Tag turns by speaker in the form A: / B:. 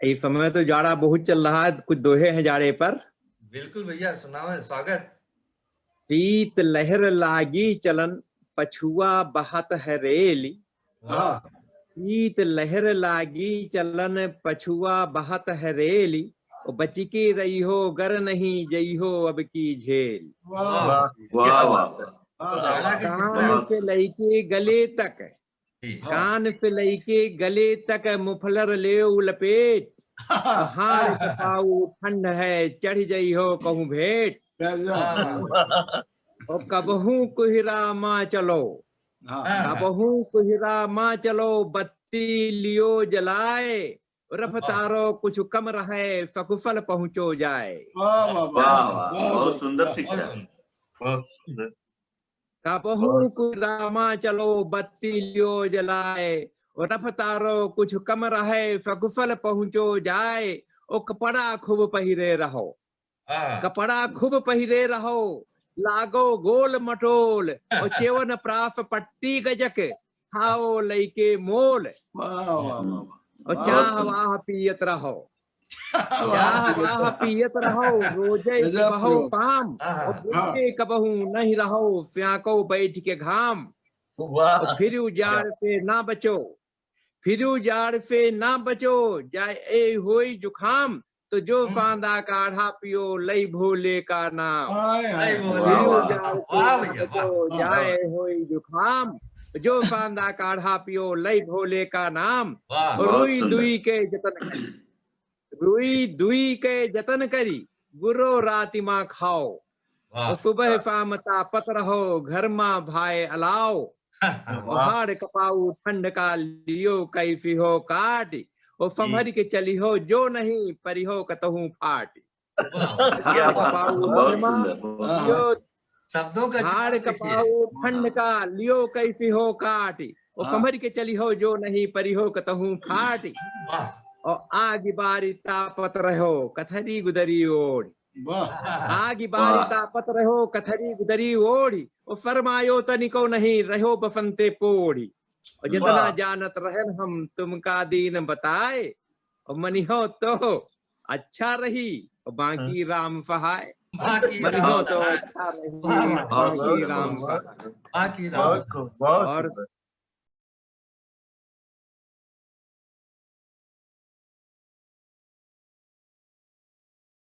A: इस समय तो जाड़ा बहुत चल रहा है, कुछ दोहे हैं जाड़े पर।
B: बिल्कुल भैया, सुनाओ, स्वागत।
A: शीत लहर लागी चलन, पछुआ बहत है रेली।
B: वाह।
A: शीत लहर लागी चलन, पछुआ बहत है रेली। और बच के रही हो गर नहीं जई हो अब की झेल।
B: वाह
C: वाह वाह।
B: जाड़ा के
A: कान
C: बहुत
A: से लईके गले तक,
B: कितना
A: कान से लईके गले तक मुफलर ले लपेट। और हाड़ कपाऊ ठंड है चढ़ जई हो कहूँ भेंट। और कबहू कुहरा माँ चलो, कबहू कुहरा माँ चलो, बत्ती लियो जलाए। रफ्तारो कुछ कम रहे सकुशल पहुंचो जाए।
C: वाह वाह, बहुत सुंदर शिक्षा।
A: कबहू कुहरा माँ चलो, बत्ती लियो जलाए। और रफ्तारो कुछ कम रहे सकुशल पहुंचो जाए। ओ कपड़ा खूब पहिरे रहो, कपड़ा खूब पहिरे रहो, लागो गोल मटोल। और चेवन प्रास पट्टी गजक, खाओ लईके मोल। और चाह वाह पियत रहो, चाह वाह पियत रहो, रोजे सुबहो शाम। और भूखे कबहू नहीं रहो, फ्याको बैठ के घाम। और फिर उजाड़ से ना बचो, फिर उजाड़ से ना बचो, जाए होई जुखाम। तो जो फांदा काढ़ा पियो लई भोले का नाम। फिर उजाड़ से ना बचो, जाए होई जुखाम। जो फांदा काढ़ा पियो लई भोले का नाम। और रुई दुई के जतन करी, रुई दुई के जतन करी, गुरो रातिमा खाओ। और सुबह शाम तापत रहो, घर माँ भाई अलाओ। और हाड़ कपाऊ ठंड का लियो कैफी हो काट। और संभर के चली हो जो नहीं परी हो कतहू फाट। हाड़ कपाऊ लियो,
B: शब्दों का
A: हाड़ कपाऊ ठंड का लियो कैफी हो काट। और संभर के चली हो जो नहीं परी हो कतहू फाट। और आग बारी तापत रहो कथरी गुदरी ओढ़। आग बारी तापत रहो कथरी गुदरी ओढ़ी। और फरमायो तनिको नहीं रहो बसंते पोढ़ी। और जितना जानत रहन हम तुमका दीन बताए। और मनिहो तो अच्छा रही, और बाकी राम सहाय। मनिहो तो अच्छा रही, बाकी राम सहाय।
B: बाकी राम।
A: और